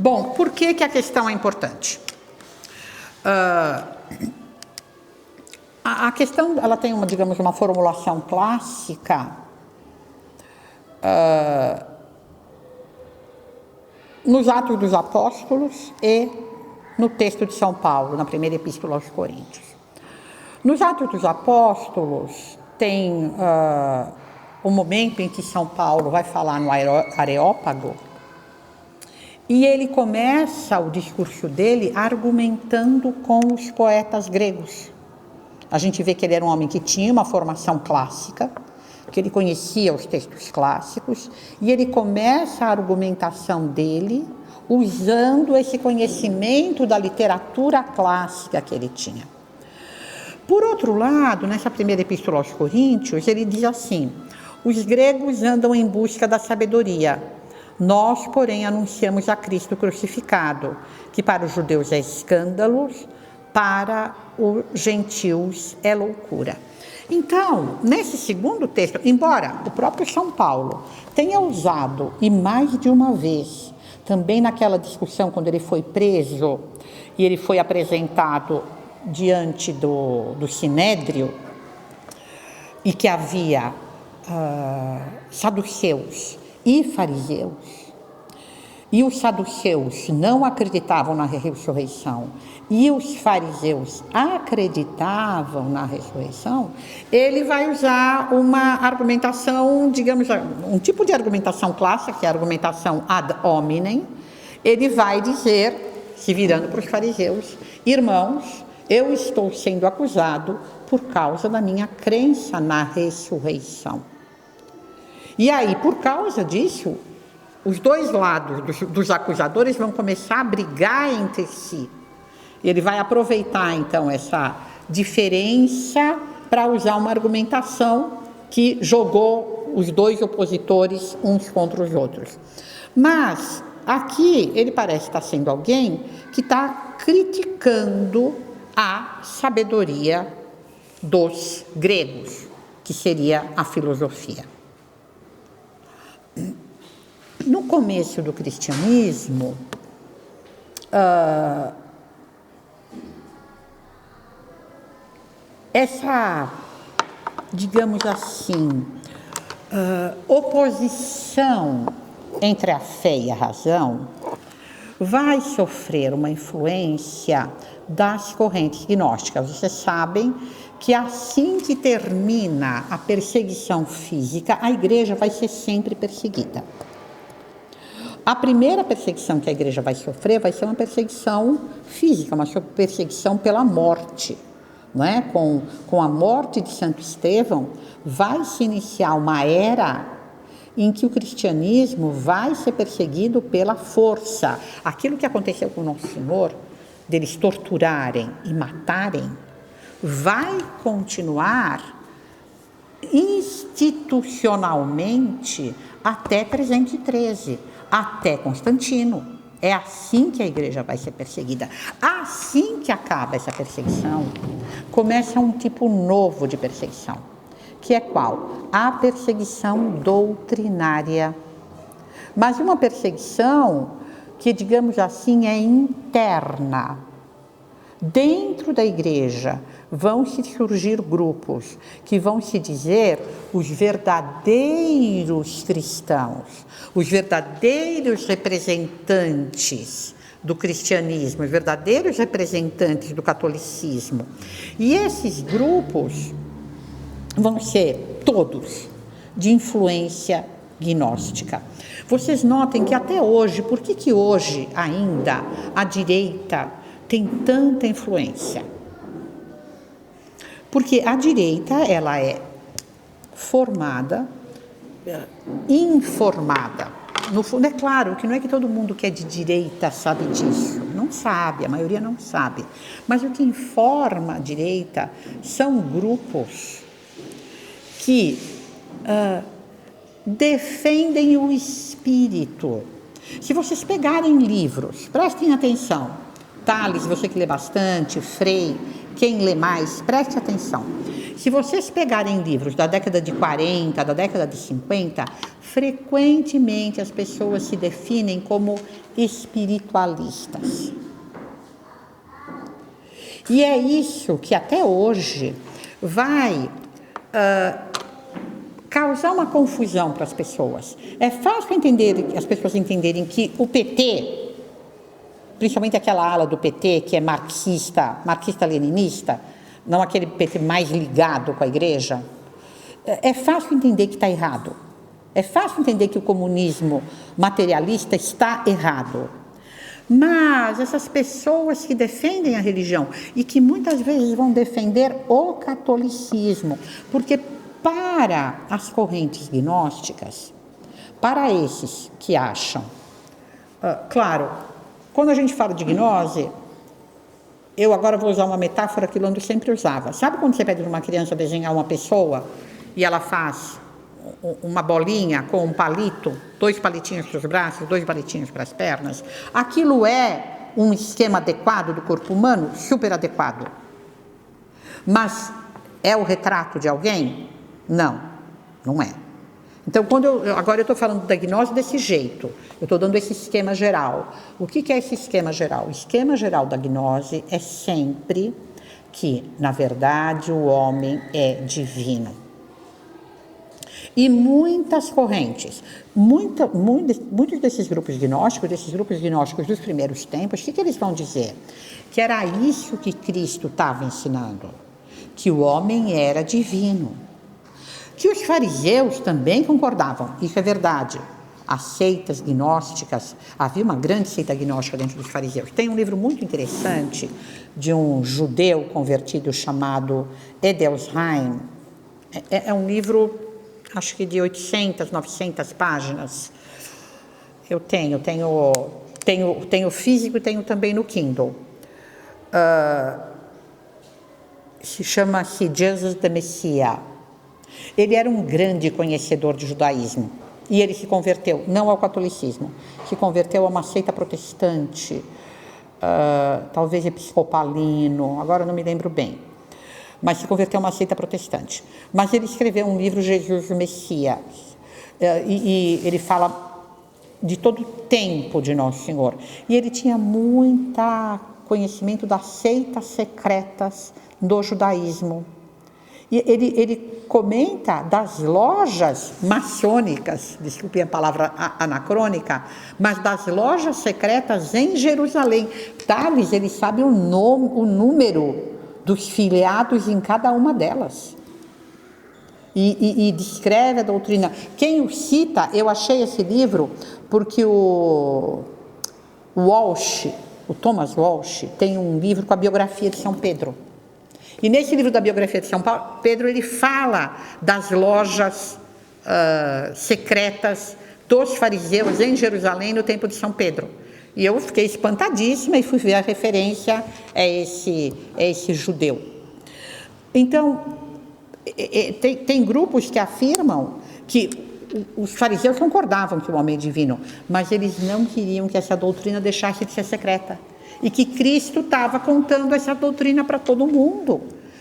Bom, por que a questão é importante? A questão, ela tem uma formulação clássica nos Atos dos Apóstolos e no texto de São Paulo, na primeira epístola aos Coríntios. Nos Atos dos Apóstolos tem o momento em que São Paulo vai falar no Areópago, e ele começa o discurso dele argumentando com os poetas gregos. A gente vê que ele era um homem que tinha uma formação clássica, que ele conhecia os textos clássicos, e ele começa a argumentação dele usando esse conhecimento da literatura clássica que ele tinha. Por outro lado, nessa primeira epístola aos Coríntios, ele diz assim: os gregos andam em busca da sabedoria, nós, porém, anunciamos a Cristo crucificado, que para os judeus é escândalo, para os gentios é loucura. Então, nesse segundo texto, embora o próprio São Paulo tenha usado, e mais de uma vez, também naquela discussão quando ele foi preso e ele foi apresentado diante do Sinédrio, e que havia saduceus e fariseus, e os saduceus não acreditavam na ressurreição e os fariseus acreditavam na ressurreição, ele vai usar uma argumentação, um tipo de argumentação clássica, que é a argumentação ad hominem. Ele vai dizer, se virando para os fariseus: irmãos, eu estou sendo acusado por causa da minha crença na ressurreição. E aí, por causa disso, os dois lados dos acusadores vão começar a brigar entre si. Ele vai aproveitar, então, essa diferença para usar uma argumentação que jogou os dois opositores uns contra os outros. Mas, aqui, ele parece estar sendo alguém que está criticando a sabedoria dos gregos, que seria a filosofia. No começo do cristianismo, essa, digamos assim, oposição entre a fé e a razão vai sofrer uma influência das correntes gnósticas. Vocês sabem que assim que termina a perseguição física, a igreja vai ser sempre perseguida. A primeira perseguição que a igreja vai sofrer vai ser uma perseguição física, uma perseguição pela morte. Não é? Com a morte de Santo Estevão, vai se iniciar uma era em que o cristianismo vai ser perseguido pela força. Aquilo que aconteceu com o Nosso Senhor, deles torturarem e matarem, vai continuar institucionalmente até 313, até Constantino. É assim que a igreja vai ser perseguida. Assim que acaba essa perseguição, começa um tipo novo de perseguição, que é qual? A perseguição doutrinária. Mas uma perseguição que, digamos assim, é interna. Dentro da igreja vão se surgir grupos que vão se dizer os verdadeiros cristãos, os verdadeiros representantes do cristianismo, os verdadeiros representantes do catolicismo. E esses grupos vão ser todos de influência gnóstica. Vocês notem que até hoje, por que hoje ainda a direita tem tanta influência? Porque a direita, ela é formada, informada. No fundo, é claro que não é que todo mundo que é de direita sabe disso. Não sabe, a maioria não sabe. Mas o que informa a direita são grupos que defendem o espírito. Se vocês pegarem livros, prestem atenção. Tales, você que lê bastante, Frei, quem lê mais, preste atenção. Se se vocês pegarem livros da década de 40, da década de 50, frequentemente as pessoas se definem como espiritualistas. E é isso que até hoje vai causar uma confusão para as pessoas. É fácil as pessoas entenderem que o PT, principalmente aquela ala do PT que é marxista-leninista, não aquele PT mais ligado com a igreja, é fácil entender que está errado. É fácil entender que o comunismo materialista está errado. Mas essas pessoas que defendem a religião e que muitas vezes vão defender o catolicismo, porque para as correntes gnósticas, para esses que acham, claro, quando a gente fala de gnose, eu agora vou usar uma metáfora que Lando sempre usava. Sabe quando você pede para uma criança desenhar uma pessoa e ela faz uma bolinha com um palito, 2 palitinhos para os braços, 2 palitinhos para as pernas? Aquilo é um esquema adequado do corpo humano? Super adequado. Mas é o retrato de alguém? Não, não é. Então, agora eu estou falando da gnose desse jeito, eu estou dando esse esquema geral. O que é esse esquema geral? O esquema geral da gnose é sempre que, na verdade, o homem é divino. E muitas correntes, muitos desses grupos gnósticos dos primeiros tempos, o que eles vão dizer? Que era isso que Cristo estava ensinando, que o homem era divino. Que os fariseus também concordavam, isso é verdade. As seitas gnósticas, havia uma grande seita gnóstica dentro dos fariseus. Tem um livro muito interessante de um judeu convertido chamado Edelsheim. É um livro, acho que de 800, 900 páginas. Eu tenho físico e tenho também no Kindle. Chama-se Jesus the Messiah. Ele era um grande conhecedor de judaísmo e ele se converteu, não ao catolicismo, se converteu a uma seita protestante, talvez episcopalino, agora não me lembro bem, mas se converteu a uma seita protestante. Mas ele escreveu um livro, Jesus o Messias, e ele fala de todo o tempo de Nosso Senhor. E ele tinha muito conhecimento das seitas secretas do judaísmo. E ele comenta das lojas maçônicas, desculpe a palavra anacrônica, mas das lojas secretas em Jerusalém. Tales, ele sabe o número dos filiados em cada uma delas. E descreve a doutrina. Quem o cita, eu achei esse livro porque o Thomas Walsh, tem um livro com a biografia de São Pedro. E nesse livro da biografia de São Pedro, ele fala das lojas secretas dos fariseus em Jerusalém no tempo de São Pedro. E eu fiquei espantadíssima e fui ver a referência a esse judeu. Então, tem grupos que afirmam que os fariseus concordavam que o homem é divino, mas eles não queriam que essa doutrina deixasse de ser secreta. E que Cristo estava contando essa doutrina para todo mundo.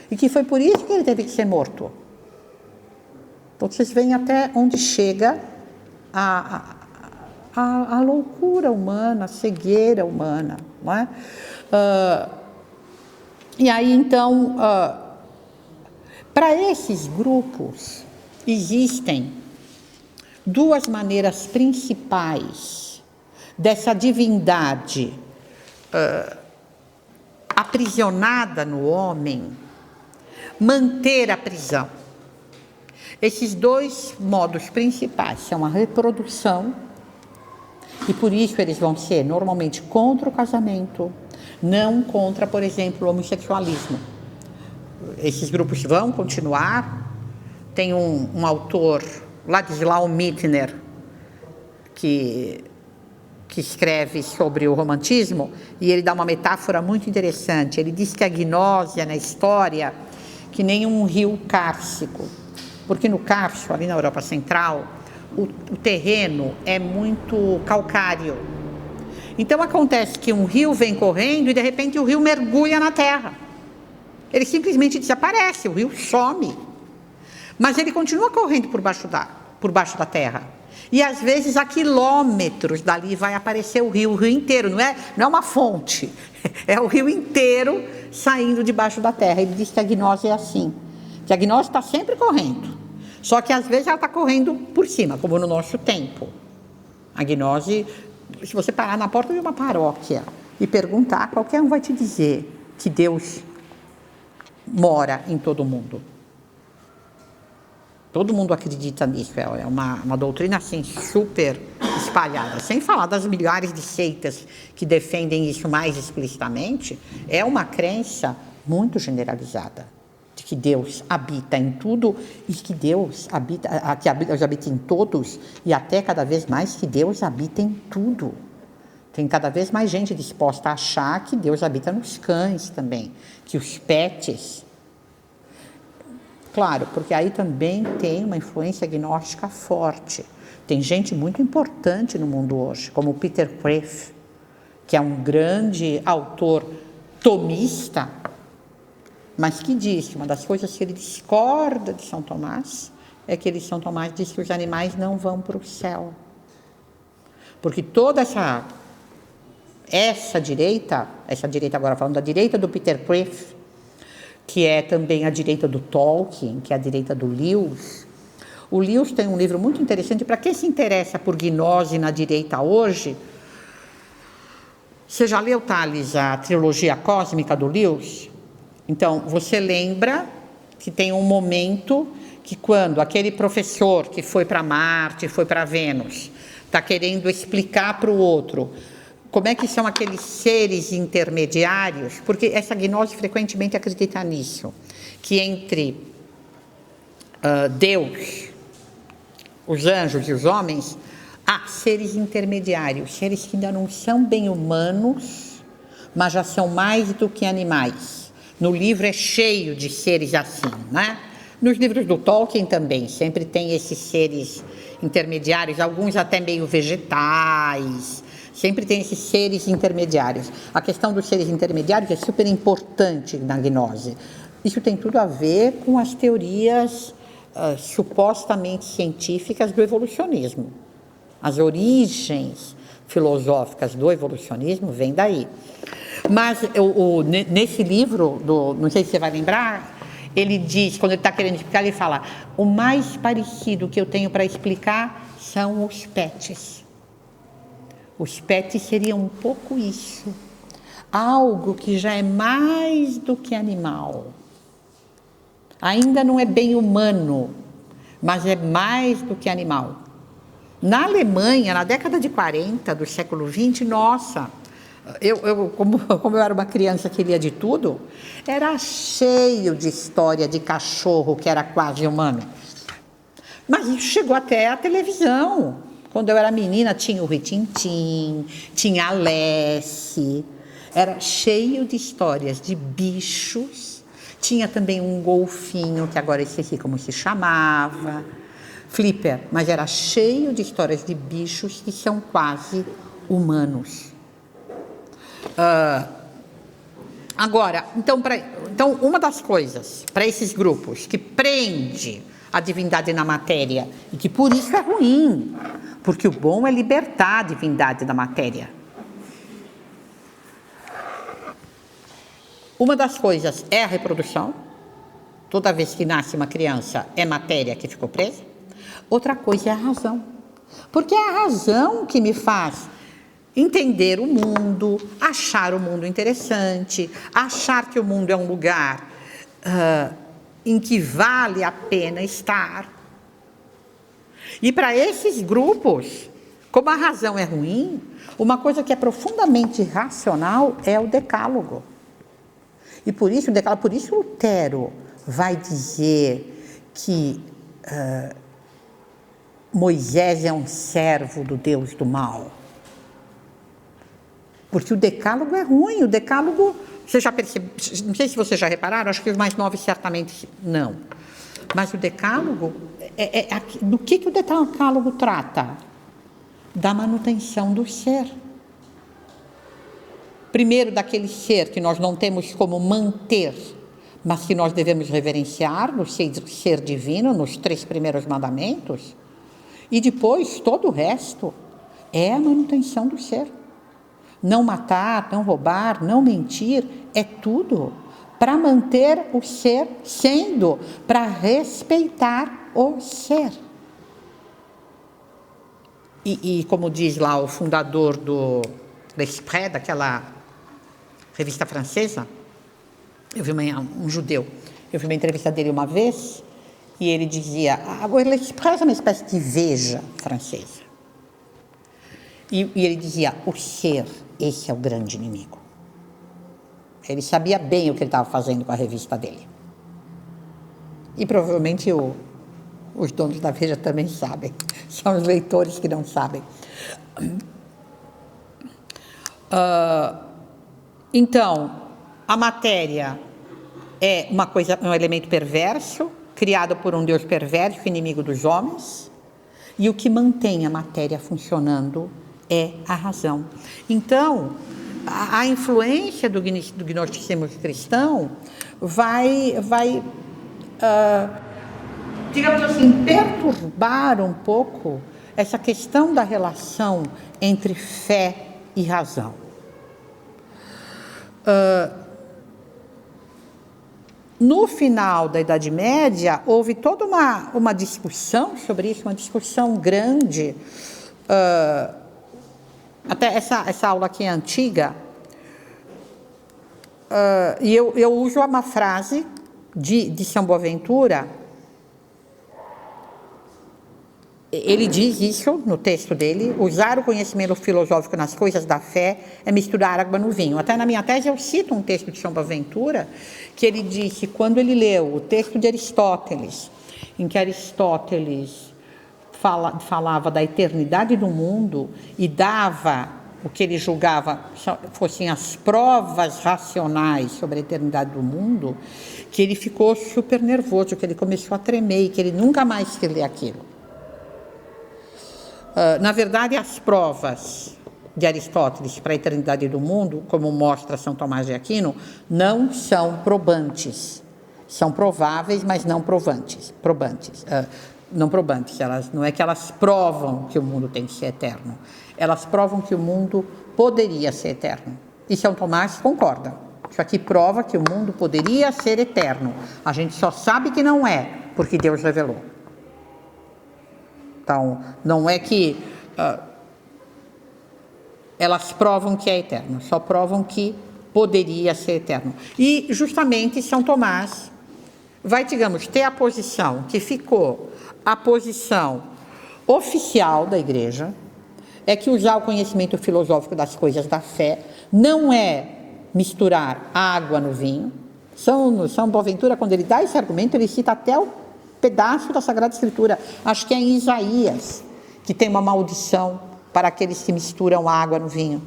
E que foi por isso que ele teve que ser morto. Então, vocês veem até onde chega a loucura humana, a cegueira humana. Não é? E aí, então, para esses grupos, existem 2 maneiras principais dessa divindade aprisionada no homem, manter a prisão. Esses 2 modos principais são a reprodução, e por isso eles vão ser normalmente contra o casamento, não contra, por exemplo, o homossexualismo. Esses grupos vão continuar. Tem um autor, Ladislau Mittner, que escreve sobre o romantismo, e ele dá uma metáfora muito interessante. Ele diz que a gnose é na história que nem um rio cársico, porque no Cárcio, ali na Europa Central, o terreno é muito calcário. Então acontece que um rio vem correndo e de repente o rio mergulha na terra. ele simplesmente desaparece, o rio some. Mas ele continua correndo por baixo da terra. E às vezes a quilômetros dali vai aparecer o rio inteiro, não é uma fonte, é o rio inteiro saindo debaixo da terra. Ele diz que a gnose é assim, que a gnose está sempre correndo, só que às vezes ela está correndo por cima, como no nosso tempo. A gnose, se você parar na porta de uma paróquia e perguntar, qualquer um vai te dizer que Deus mora em todo mundo. Todo mundo acredita nisso, é uma doutrina assim super espalhada. Sem falar das milhares de seitas que defendem isso mais explicitamente, é uma crença muito generalizada de que Deus habita em tudo e que Deus habita em todos e até cada vez mais que Deus habita em tudo. Tem cada vez mais gente disposta a achar que Deus habita nos cães também, que os pets... Claro, porque aí também tem uma influência gnóstica forte. Tem gente muito importante no mundo hoje, como o Peter Kreeft, que é um grande autor tomista, mas que diz que uma das coisas que ele discorda de São Tomás é que São Tomás diz que os animais não vão para o céu. Porque toda essa direita agora falando da direita do Peter Kreeft, que é também a direita do Tolkien, que é a direita do Lewis. O Lewis tem um livro muito interessante. Para quem se interessa por gnose na direita hoje, você já leu, Thales, a trilogia cósmica do Lewis? Então, você lembra que tem um momento que quando aquele professor que foi para Marte, foi para Vênus, está querendo explicar para o outro como é que são aqueles seres intermediários, porque essa gnose frequentemente acredita nisso, que entre Deus, os anjos e os homens, há seres intermediários, seres que ainda não são bem humanos, mas já são mais do que animais. No livro é cheio de seres assim, né? Nos livros do Tolkien também, sempre tem esses seres intermediários, alguns até meio vegetais. Sempre tem esses seres intermediários. A questão dos seres intermediários é super importante na gnose. Isso tem tudo a ver com as teorias supostamente científicas do evolucionismo. As origens filosóficas do evolucionismo vêm daí. Mas nesse livro, não sei se você vai lembrar, ele diz, quando ele está querendo explicar, ele fala: o mais parecido que eu tenho para explicar são os pets. Os pets seriam um pouco isso, algo que já é mais do que animal. Ainda não é bem humano, mas é mais do que animal. Na Alemanha, na década de 40 do século XX, nossa, como eu era uma criança que lia de tudo, era cheio de história de cachorro que era quase humano. Mas isso chegou até a televisão. Quando eu era menina, tinha o Rin-Tin-Tin, tinha a Lassie, era cheio de histórias de bichos. Tinha também um golfinho, que agora esqueci como se chamava, Flipper, mas era cheio de histórias de bichos que são quase humanos. Agora, então, uma das coisas para esses grupos que prende a divindade na matéria, e que por isso é ruim, porque o bom é libertar a divindade da matéria. Uma das coisas é a reprodução. Toda vez que nasce uma criança, é matéria que ficou presa. Outra coisa é a razão, porque é a razão que me faz entender o mundo, achar o mundo interessante, achar que o mundo é um lugar em que vale a pena estar. E para esses grupos, como a razão é ruim, uma coisa que é profundamente racional é o decálogo. E por isso Lutero vai dizer que Moisés é um servo do Deus do mal. Porque o decálogo é ruim, o decálogo, você já percebeu, não sei se vocês já repararam, acho que os mais novos certamente não. Mas o decálogo, do que o decálogo trata? Da manutenção do ser. Primeiro, daquele ser que nós não temos como manter, mas que nós devemos reverenciar no ser divino, nos 3 primeiros mandamentos, e depois todo o resto é a manutenção do ser. Não matar, não roubar, não mentir, é tudo para manter o ser sendo, para respeitar o ser. E como diz lá o fundador do L'Esprit, daquela revista francesa, eu vi um judeu, eu vi uma entrevista dele uma vez, e ele dizia, o L'Esprit é uma espécie de Veja francesa. E ele dizia, o ser, esse é o grande inimigo. Ele sabia bem o que ele estava fazendo com a revista dele. E provavelmente os donos da Veja também sabem. São os leitores que não sabem. Então, a matéria é um elemento perverso, criado por um Deus perverso, inimigo dos homens, e o que mantém a matéria funcionando é a razão. Então, a influência do gnosticismo cristão vai digamos assim, perturbar um pouco essa questão da relação entre fé e razão. No final da Idade Média, houve toda uma discussão sobre isso, uma discussão grande. Até essa aula aqui é antiga, e eu uso uma frase de São Boaventura. Ele diz isso no texto dele: usar o conhecimento filosófico nas coisas da fé é misturar água no vinho. Até na minha tese eu cito um texto de São Boaventura, que ele disse, quando ele leu o texto de Aristóteles, em que Aristóteles falava da eternidade do mundo e dava o que ele julgava fossem as provas racionais sobre a eternidade do mundo, que ele ficou super nervoso, que ele começou a tremer e que ele nunca mais quis ler aquilo. Na verdade, as provas de Aristóteles para a eternidade do mundo, como mostra São Tomás de Aquino, não são probantes. São prováveis, mas não probantes. Não probantes, não é que elas provam que o mundo tem que ser eterno. Elas provam que o mundo poderia ser eterno. E São Tomás concorda. Isso aqui prova que o mundo poderia ser eterno. A gente só sabe que não é, porque Deus revelou. Então, não é que elas provam que é eterno, só provam que poderia ser eterno. E, justamente, São Tomás vai, digamos, ter a posição que ficou a posição oficial da Igreja, é que usar o conhecimento filosófico das coisas da fé não é misturar água no vinho. São Boaventura, quando ele dá esse argumento, ele cita até o pedaço da Sagrada Escritura, acho que é em Isaías, que tem uma maldição para aqueles que misturam água no vinho.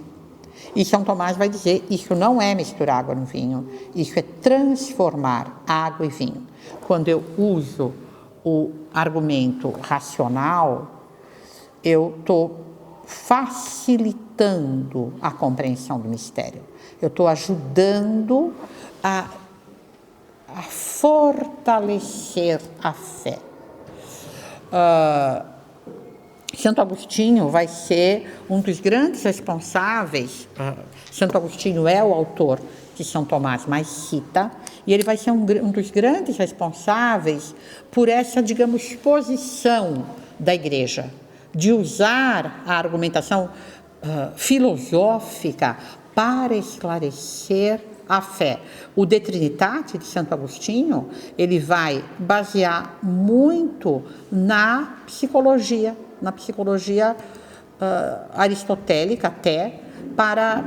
E São Tomás vai dizer, isso não é misturar água no vinho, isso é transformar água e vinho. Quando eu uso o argumento racional, eu estou facilitando a compreensão do mistério. Eu estou ajudando a fortalecer a fé. Santo Agostinho vai ser um dos grandes responsáveis. Santo Agostinho é o autor que São Tomás mais cita, e ele vai ser um dos grandes responsáveis por essa, digamos, posição da Igreja, de usar a argumentação filosófica para esclarecer a fé. O De Trinitate de Santo Agostinho, ele vai basear muito na psicologia aristotélica até, para,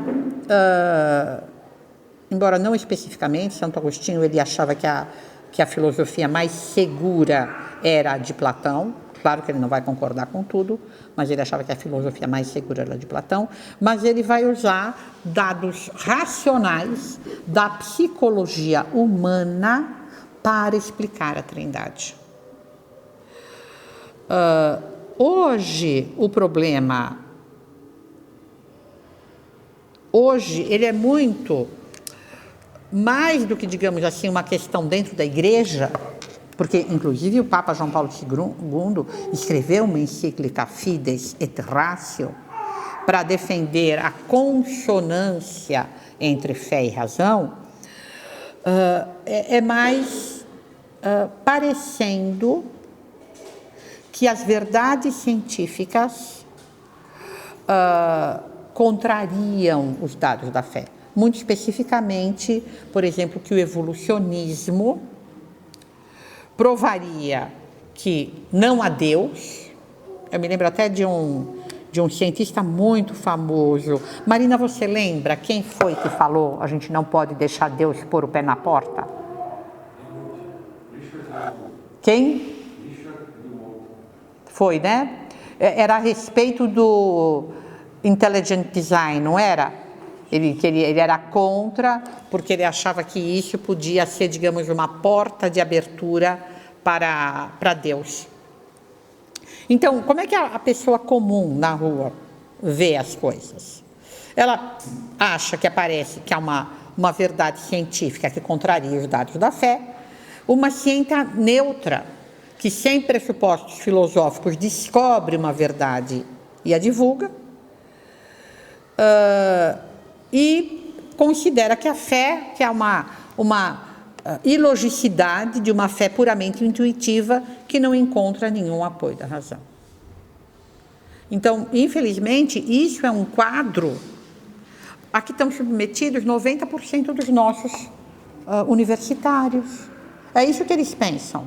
embora não especificamente, Santo Agostinho ele achava que a filosofia mais segura era a de Platão. Claro que ele não vai concordar com tudo, mas ele achava que a filosofia mais segura era a de Platão, mas ele vai usar dados racionais da psicologia humana para explicar a Trindade. Hoje, o problema... Hoje, ele é muito mais do que, digamos assim, uma questão dentro da igreja, porque, inclusive, o Papa João Paulo II escreveu uma encíclica Fides et Ratio para defender a consonância entre fé e razão, é mais parecendo que as verdades científicas contrariam os dados da fé. Muito especificamente, por exemplo, que o evolucionismo provaria que não há Deus. Eu me lembro até de um cientista muito famoso. Marina, você lembra quem foi que falou a gente não pode deixar Deus pôr o pé na porta? Quem? Foi, né? Era a respeito do intelligent design, não era? Ele era contra, porque ele achava que isso podia ser, digamos, uma porta de abertura para Deus. Então, como é que a pessoa comum na rua vê as coisas? Ela acha que aparece que há uma verdade científica que contraria os dados da fé, uma ciência neutra, que sem pressupostos filosóficos descobre uma verdade e a divulga, e considera que a fé, que é uma ilogicidade de uma fé puramente intuitiva que não encontra nenhum apoio da razão. Então, infelizmente, isso é um quadro a que estão submetidos 90% dos nossos universitários. É isso que eles pensam.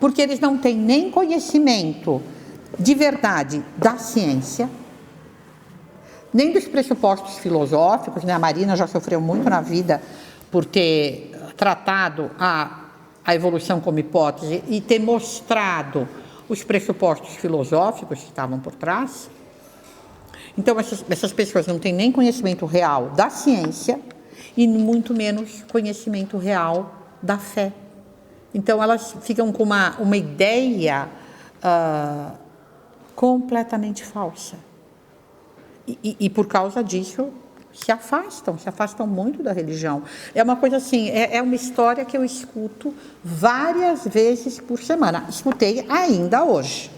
Porque eles não têm nem conhecimento de verdade da ciência, nem dos pressupostos filosóficos, né? A Marina já sofreu muito na vida por ter tratado a evolução como hipótese e ter mostrado os pressupostos filosóficos que estavam por trás. Então, essas pessoas não têm nem conhecimento real da ciência e muito menos conhecimento real da fé. Então, elas ficam com uma ideia completamente falsa. E por causa disso, se afastam muito da religião. É uma coisa assim, é uma história que eu escuto várias vezes por semana. Escutei ainda hoje.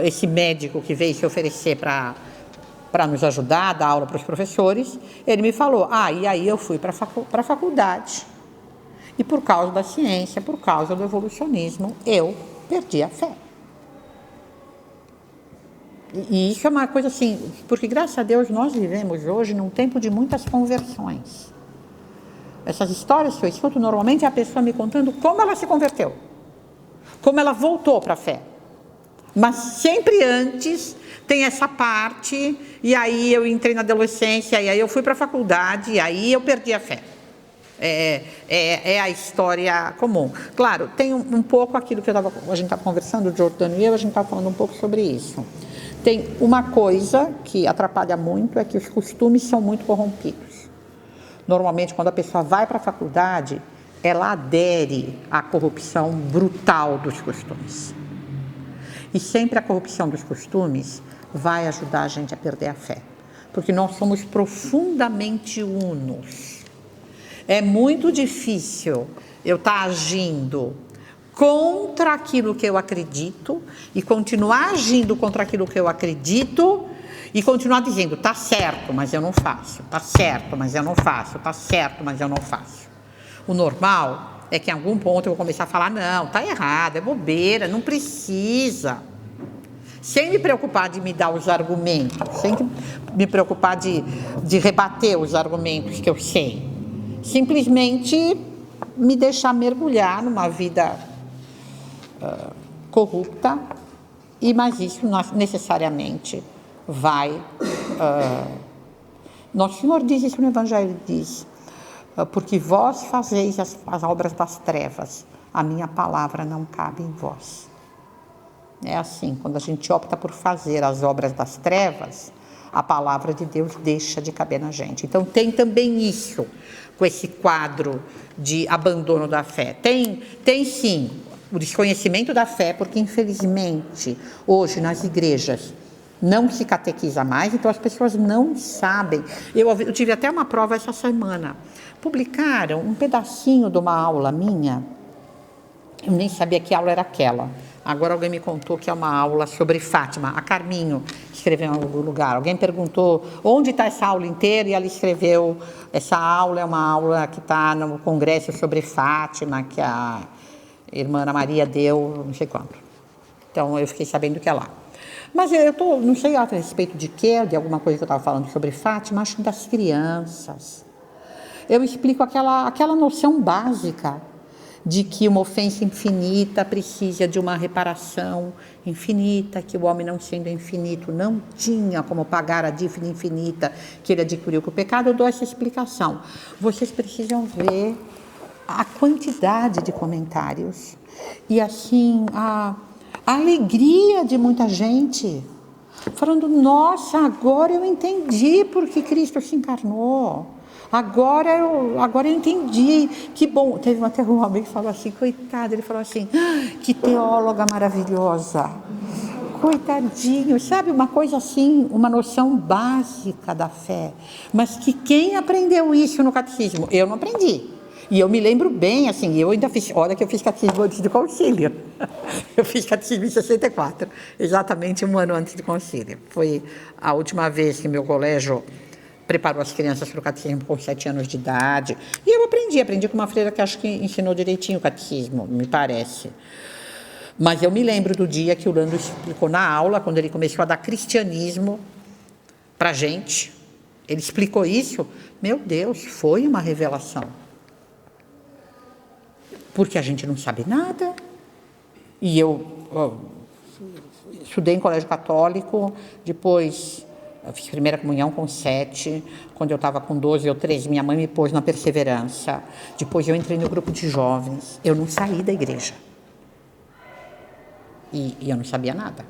Esse médico que veio se oferecer para nos ajudar, dar aula para os professores, ele me falou, e aí eu fui para a faculdade. E por causa da ciência, por causa do evolucionismo, eu perdi a fé. E isso é uma coisa assim, porque graças a Deus nós vivemos hoje num tempo de muitas conversões. Essas histórias que eu escuto normalmente é a pessoa me contando como ela se converteu, como ela voltou para a fé. Mas sempre antes tem essa parte, e aí eu entrei na adolescência, e aí eu fui para a faculdade, e aí eu perdi a fé. É a história comum. Claro, tem um pouco aquilo que a gente estava conversando, o Giordano e eu, a gente estava falando um pouco sobre isso. Tem uma coisa que atrapalha muito, é que os costumes são muito corrompidos. Normalmente, quando a pessoa vai para a faculdade, ela adere à corrupção brutal dos costumes. E sempre a corrupção dos costumes vai ajudar a gente a perder a fé. Porque nós somos profundamente unos. É muito difícil eu estar agindo contra aquilo que eu acredito e continuar agindo contra aquilo que eu acredito e continuar dizendo, tá certo, mas eu não faço, tá certo, mas eu não faço, tá certo, mas eu não faço. O normal é que em algum ponto eu vou começar a falar, não, tá errado, é bobeira, não precisa. Sem me preocupar de me dar os argumentos, sem me preocupar de rebater os argumentos que eu sei. Simplesmente me deixar mergulhar numa vida corrupta, mas isso necessariamente vai... Nosso Senhor diz isso no Evangelho, diz, porque vós fazeis as obras das trevas, a minha palavra não cabe em vós. É assim, quando a gente opta por fazer as obras das trevas, a palavra de Deus deixa de caber na gente. Então tem também isso, com esse quadro de abandono da fé. Tem sim o desconhecimento da fé, porque infelizmente hoje nas igrejas não se catequiza mais, então as pessoas não sabem. Eu tive até uma prova essa semana. Publicaram um pedacinho de uma aula minha, eu nem sabia que aula era aquela. Agora alguém me contou que é uma aula sobre Fátima. A Carminho escreveu em algum lugar. Alguém perguntou onde está essa aula inteira e ela escreveu: essa aula é uma aula que está no congresso sobre Fátima, que a irmã Ana Maria deu, não sei quanto. Então eu fiquei sabendo que é lá. Mas não sei a respeito de quê, de alguma coisa que eu estava falando sobre Fátima, acho que das crianças. Eu explico aquela noção básica de que uma ofensa infinita precisa de uma reparação infinita, que o homem, não sendo infinito, não tinha como pagar a dívida infinita que ele adquiriu com o pecado. Eu dou essa explicação. Vocês precisam ver a quantidade de comentários e, assim, a alegria de muita gente falando: nossa, agora eu entendi por que Cristo se encarnou. Agora eu entendi, que bom. Teve até um homem que falou assim, coitado, ele falou assim: que teóloga maravilhosa, coitadinho, sabe, uma coisa assim, uma noção básica da fé, mas que quem aprendeu isso no catecismo? Eu não aprendi. E eu me lembro bem, assim, eu ainda fiz, olha que eu fiz catecismo antes do concílio. Eu fiz catecismo em 64, exatamente um ano antes do concílio. Foi a última vez que meu colégio preparou as crianças para o catecismo com 7 anos de idade. E eu aprendi com uma freira que acho que ensinou direitinho o catecismo, me parece. Mas eu me lembro do dia que o Lando explicou na aula, quando ele começou a dar cristianismo para a gente. Ele explicou isso. Meu Deus, foi uma revelação. Porque a gente não sabe nada. E eu estudei em colégio católico, depois eu fiz primeira comunhão com 7, quando eu estava com 12 ou 13, minha mãe me pôs na Perseverança. Depois eu entrei no grupo de jovens, eu não saí da igreja. E eu não sabia nada.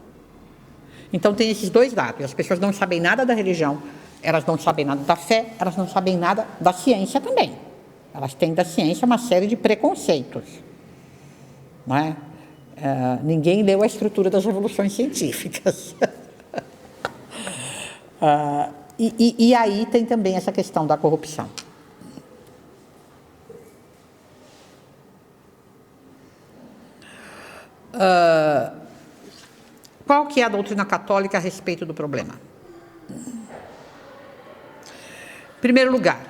Então tem esses dois lados: as pessoas não sabem nada da religião, elas não sabem nada da fé, elas não sabem nada da ciência também. Elas têm da ciência uma série de preconceitos. Não é? Ninguém leu a estrutura das revoluções científicas. E aí tem também essa questão da corrupção. Qual que é a doutrina católica a respeito do problema? Em primeiro lugar,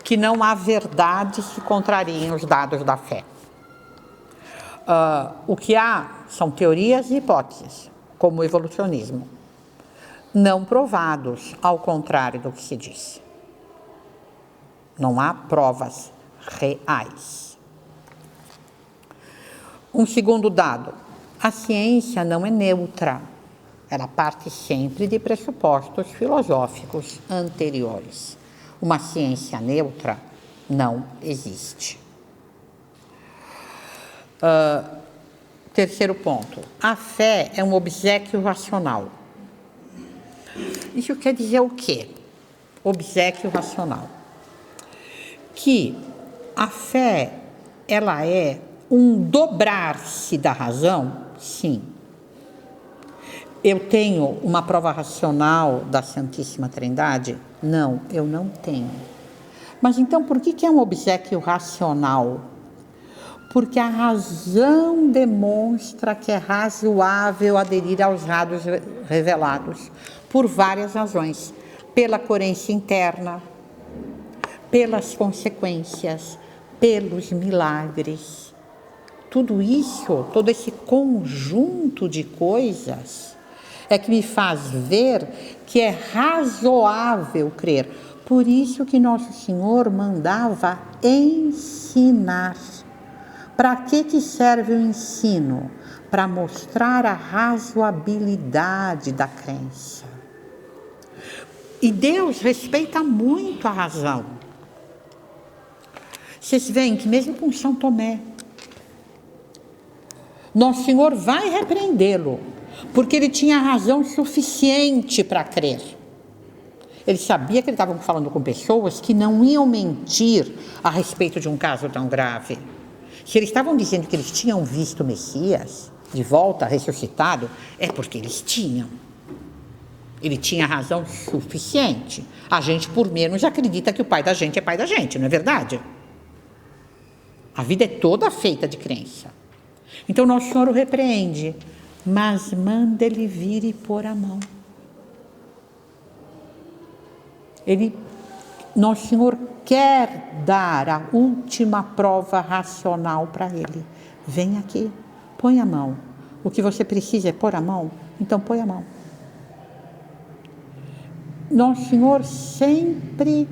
que não há verdades que contrariem os dados da fé. O que há são teorias e hipóteses, como o evolucionismo, não provados, ao contrário do que se diz. Não há provas reais. Um segundo dado: a ciência não é neutra. Ela parte sempre de pressupostos filosóficos anteriores. Uma ciência neutra não existe. Terceiro ponto: a fé é um obséquio racional. Isso quer dizer o quê? Obséquio racional. Que a fé, ela é um dobrar-se da razão? Sim. Eu tenho uma prova racional da Santíssima Trindade? Não, eu não tenho. Mas então por que é um obséquio racional? Porque a razão demonstra que é razoável aderir aos dados revelados, por várias razões: pela coerência interna, pelas consequências, pelos milagres. Tudo isso, todo esse conjunto de coisas é que me faz ver que é razoável crer. Por isso que Nosso Senhor mandava ensinar. Para que serve o ensino? Para mostrar a razoabilidade da crença. E Deus respeita muito a razão. Vocês veem que mesmo com São Tomé, Nosso Senhor vai repreendê-lo, porque ele tinha razão suficiente para crer. Ele sabia que ele estava falando com pessoas que não iam mentir a respeito de um caso tão grave. Se eles estavam dizendo que eles tinham visto o Messias de volta, ressuscitado, é porque eles tinham. Ele tinha razão suficiente. A gente, por menos, acredita que o pai da gente é pai da gente, não é verdade? A vida é toda feita de crença. Então, Nosso Senhor o repreende, mas manda ele vir e pôr a mão. Nosso Senhor quer dar a última prova racional para ele. Vem aqui, põe a mão. O que você precisa é pôr a mão? Então põe a mão. Nosso Senhor sempre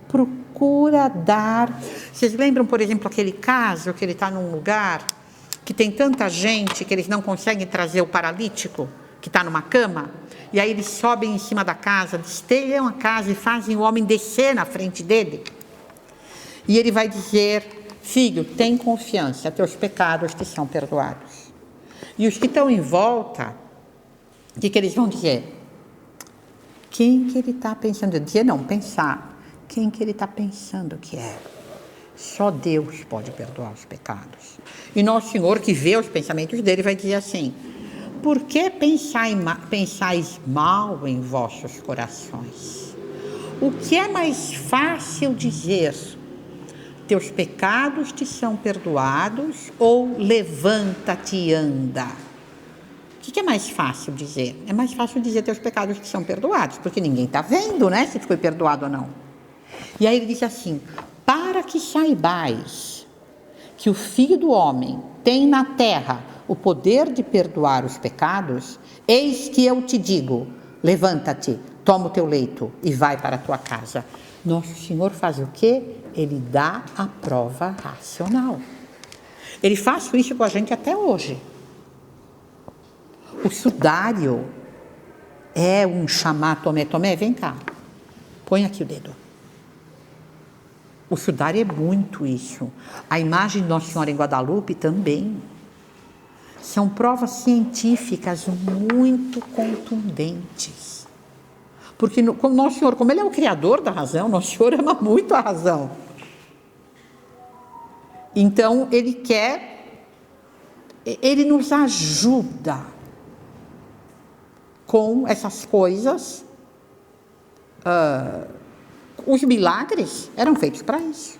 procura dar. Vocês lembram, por exemplo, aquele caso que ele está num lugar que tem tanta gente que eles não conseguem trazer o paralítico, que está numa cama, e aí eles sobem em cima da casa, destelham a casa e fazem o homem descer na frente dele. E ele vai dizer: filho, tem confiança, teus pecados te são perdoados. E os que estão em volta, o que eles vão dizer? Quem que ele está pensando? Dizer não, pensar. Quem que ele está pensando que é? Só Deus pode perdoar os pecados. E Nosso Senhor, que vê os pensamentos dele, vai dizer assim: por que pensais mal em vossos corações? O que é mais fácil dizer? Teus pecados te são perdoados, ou levanta-te e anda? O que é mais fácil dizer? É mais fácil dizer teus pecados te são perdoados, porque ninguém está vendo, né, se foi perdoado ou não. E aí ele diz assim: para que saibais que o Filho do Homem tem na terra o poder de perdoar os pecados, eis que eu te digo: levanta-te, toma o teu leito e vai para a tua casa. Nosso Senhor faz o quê? Ele dá a prova racional. Ele faz isso com a gente até hoje. O sudário é um chamar Tomé, Tomé, vem cá, põe aqui o dedo. O sudário é muito isso. A imagem de Nossa Senhora em Guadalupe também. São provas científicas muito contundentes. Porque como Nosso Senhor, como Ele é o criador da razão, Nosso Senhor ama muito a razão. Então, Ele nos ajuda com essas coisas. Os milagres eram feitos para isso,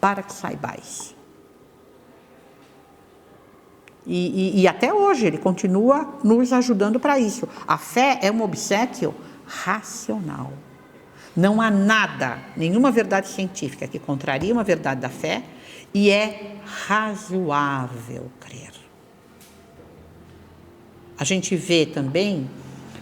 para que saibais. E até hoje ele continua nos ajudando para isso. A fé é um obséquio racional. Não há nada, nenhuma verdade científica que contraria uma verdade da fé, e é razoável crer. A gente vê também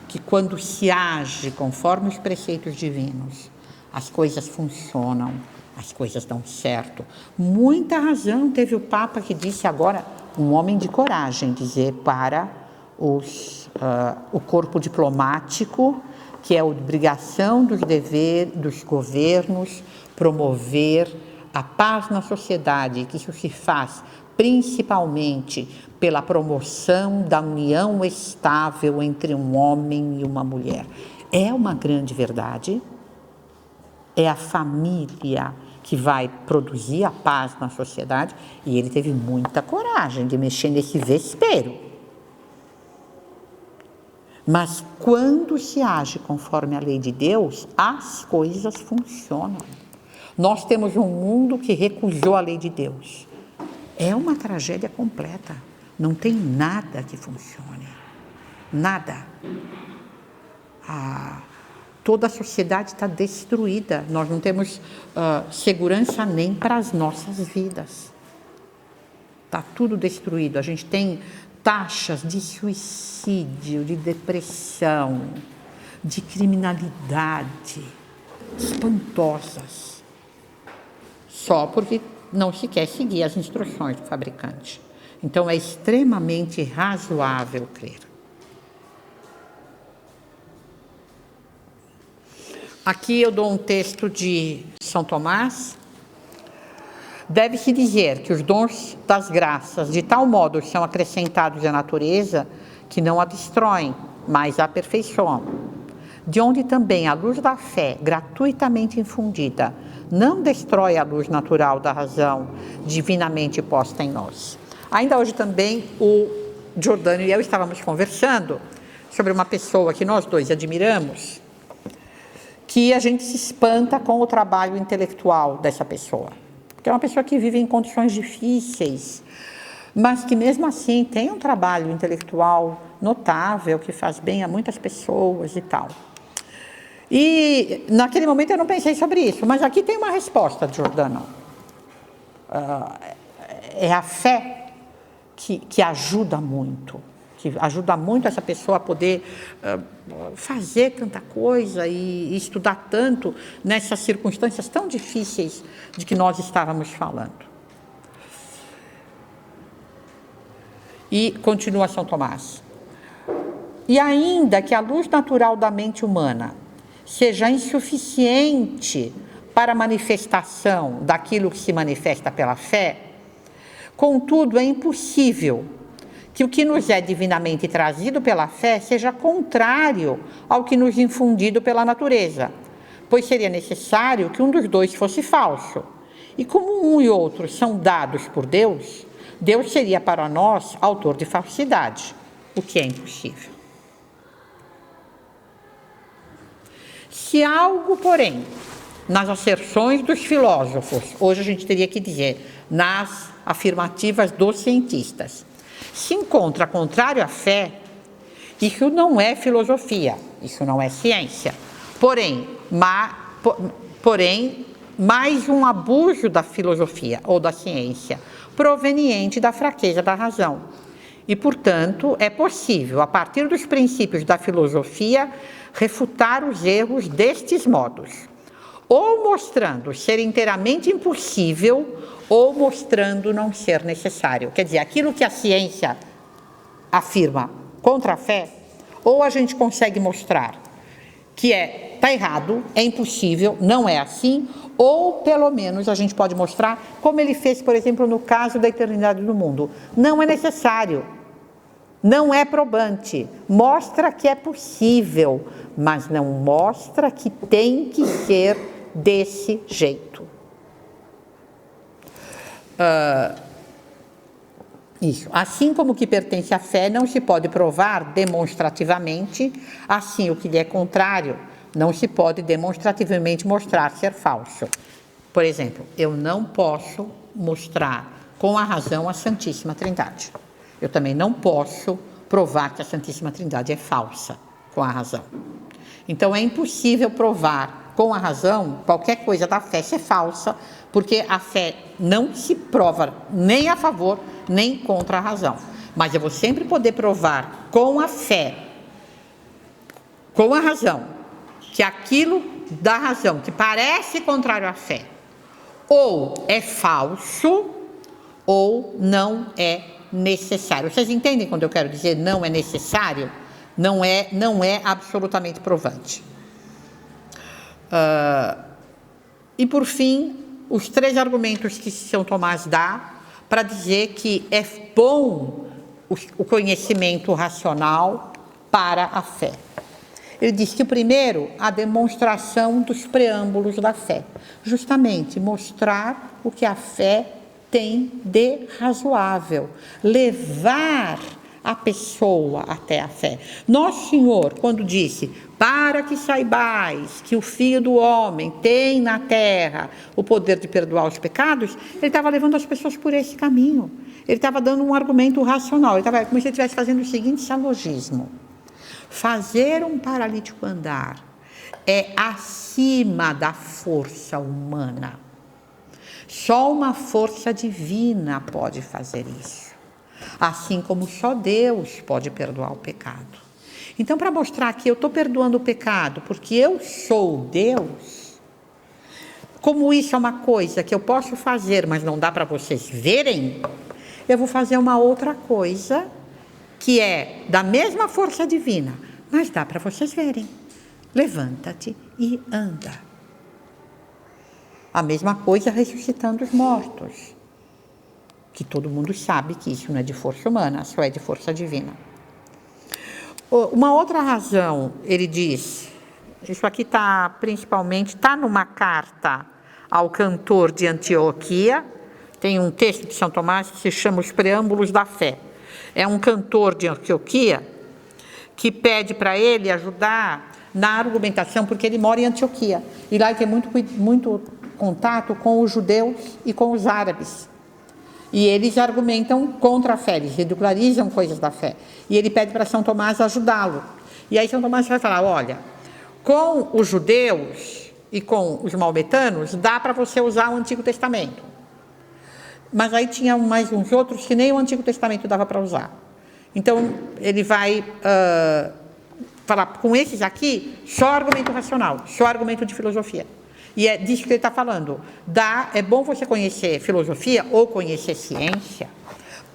que quando se age conforme os preceitos divinos, as coisas funcionam, as coisas dão certo. Muita razão teve o Papa que disse agora, um homem de coragem, dizer para o corpo diplomático que é obrigação dos governos promover a paz na sociedade, que isso se faz principalmente pela promoção da união estável entre um homem e uma mulher. É uma grande verdade. É a família que vai produzir a paz na sociedade, e ele teve muita coragem de mexer nesse vespeiro. Mas quando se age conforme a lei de Deus, as coisas funcionam. Nós temos um mundo que recusou a lei de Deus. É uma tragédia completa. Não tem nada que funcione. Nada. Toda a sociedade está destruída. Nós não temos segurança nem para as nossas vidas. Está tudo destruído. A gente tem taxas de suicídio, de depressão, de criminalidade espantosas. Só porque não se quer seguir as instruções do fabricante. Então é extremamente razoável crer. Aqui eu dou um texto de São Tomás. Deve-se dizer que os dons das graças de tal modo são acrescentados à natureza que não a destroem, mas a aperfeiçoam. De onde também a luz da fé, gratuitamente infundida, não destrói a luz natural da razão divinamente posta em nós. Ainda hoje também o Giordano e eu estávamos conversando sobre uma pessoa que nós dois admiramos, que a gente se espanta com o trabalho intelectual dessa pessoa. Porque é uma pessoa que vive em condições difíceis, mas que mesmo assim tem um trabalho intelectual notável, que faz bem a muitas pessoas e tal. E naquele momento eu não pensei sobre isso, mas aqui tem uma resposta, Giordano. É a fé que ajuda muito essa pessoa a poder fazer tanta coisa e estudar tanto nessas circunstâncias tão difíceis de que nós estávamos falando. E continua São Tomás. E ainda que a luz natural da mente humana seja insuficiente para a manifestação daquilo que se manifesta pela fé, contudo, é impossível que o que nos é divinamente trazido pela fé seja contrário ao que nos é infundido pela natureza, pois seria necessário que um dos dois fosse falso. E como um e outro são dados por Deus, Deus seria para nós autor de falsidade, o que é impossível. Se algo, porém, nas asserções dos filósofos, hoje a gente teria que dizer, nas afirmativas dos cientistas, se encontra contrário à fé, isso não é filosofia, isso não é ciência. Porém, mais um abuso da filosofia ou da ciência, proveniente da fraqueza da razão. E, portanto, é possível, a partir dos princípios da filosofia, refutar os erros destes modos, ou mostrando ser inteiramente impossível, ou mostrando não ser necessário. Quer dizer, aquilo que a ciência afirma contra a fé, ou a gente consegue mostrar que está errado, é impossível, não é assim, ou pelo menos a gente pode mostrar, como ele fez, por exemplo, no caso da eternidade do mundo. Não é necessário, não é probante, mostra que é possível, mas não mostra que tem que ser desse jeito. Isso. Assim como o que pertence à fé não se pode provar demonstrativamente, assim o que lhe é contrário não se pode demonstrativamente mostrar ser falso. Por exemplo, eu não posso mostrar com a razão a Santíssima Trindade. Eu também não posso provar que a Santíssima Trindade é falsa com a razão. Então, é impossível provar com a razão qualquer coisa da fé ser falsa, porque a fé não se prova nem a favor, nem contra a razão. Mas eu vou sempre poder provar com a fé, com a razão, que aquilo da razão que parece contrário à fé, ou é falso, ou não é necessário. Vocês entendem quando eu quero dizer não é necessário? Não é absolutamente provante. E por fim, os 3 argumentos que São Tomás dá para dizer que é bom o conhecimento racional para a fé. Ele diz que o primeiro, a demonstração dos preâmbulos da fé. Justamente mostrar o que a fé tem de razoável. Levar a pessoa até a fé. Nosso Senhor, quando disse, para que saibais que o Filho do Homem tem na terra o poder de perdoar os pecados, ele estava levando as pessoas por esse caminho. Ele estava dando um argumento racional. Ele estava como se ele estivesse fazendo o seguinte silogismo. Fazer um paralítico andar é acima da força humana. Só uma força divina pode fazer isso. Assim como só Deus pode perdoar o pecado. Então, para mostrar que eu estou perdoando o pecado porque eu sou Deus, como isso é uma coisa que eu posso fazer, mas não dá para vocês verem, eu vou fazer uma outra coisa que é da mesma força divina, mas dá para vocês verem. Levanta-te e anda. A mesma coisa ressuscitando os mortos, que todo mundo sabe que isso não é de força humana, só é de força divina. Uma outra razão, ele diz, isso aqui está numa carta ao cantor de Antioquia, tem um texto de São Tomás que se chama Os Preâmbulos da Fé. É um cantor de Antioquia que pede para ele ajudar na argumentação, porque ele mora em Antioquia. E lá ele tem muito contato com os judeus e com os árabes. E eles argumentam contra a fé, eles ridicularizam coisas da fé. E ele pede para São Tomás ajudá-lo. E aí São Tomás vai falar, olha, com os judeus e com os maometanos, dá para você usar o Antigo Testamento. Mas aí tinha mais uns outros que nem o Antigo Testamento dava para usar. Então, ele vai falar, com esses aqui, só argumento racional, só argumento de filosofia. E é disso que ele está falando. É bom você conhecer filosofia ou conhecer ciência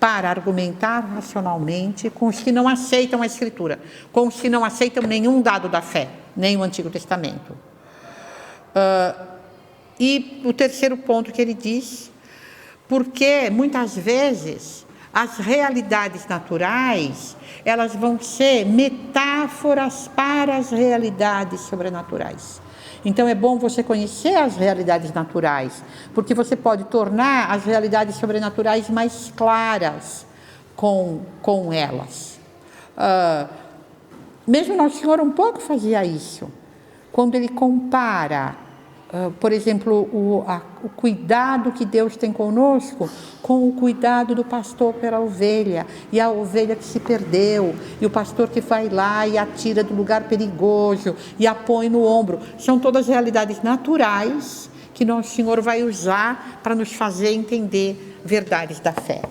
para argumentar racionalmente com os que não aceitam a Escritura, com os que não aceitam nenhum dado da fé, nem o Antigo Testamento. E o terceiro ponto que ele diz, porque muitas vezes as realidades naturais, elas vão ser metáforas para as realidades sobrenaturais. Então, é bom você conhecer as realidades naturais, porque você pode tornar as realidades sobrenaturais mais claras com elas. Mesmo Nosso Senhor um pouco fazia isso, quando ele compara, por exemplo, o cuidado que Deus tem conosco com o cuidado do pastor pela ovelha, e a ovelha que se perdeu, e o pastor que vai lá e a tira do lugar perigoso e a põe no ombro. São todas realidades naturais que Nosso Senhor vai usar para nos fazer entender verdades da fé.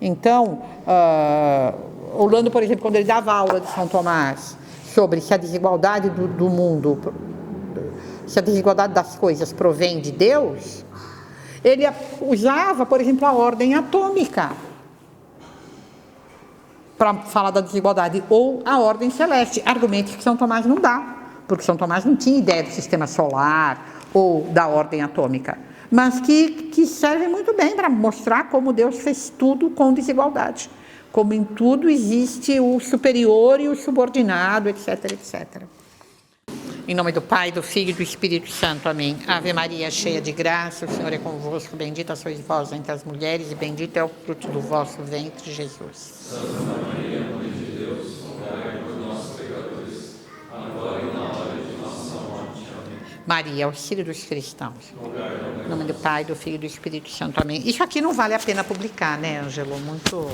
Então, Orlando, por exemplo, quando ele dava aula de São Tomás sobre se a desigualdade do mundo, se a desigualdade das coisas provém de Deus, ele usava, por exemplo, a ordem atômica para falar da desigualdade, ou a ordem celeste, argumentos que São Tomás não dá, porque São Tomás não tinha ideia do sistema solar ou da ordem atômica, mas que servem muito bem para mostrar como Deus fez tudo com desigualdade, como em tudo existe o superior e o subordinado, etc, etc. Em nome do Pai, do Filho e do Espírito Santo. Amém. Ave Maria, cheia de graça, o Senhor é convosco. Bendita sois vós entre as mulheres e bendito é o fruto do vosso ventre, Jesus. Santa Maria, Mãe de Deus, rogai por nós, pecadores, agora e na hora de nossa morte. Amém. Maria, auxílio dos cristãos. Em nome do Pai, do Filho e do Espírito Santo. Amém. Isso aqui não vale a pena publicar, né, Ângelo? Muito...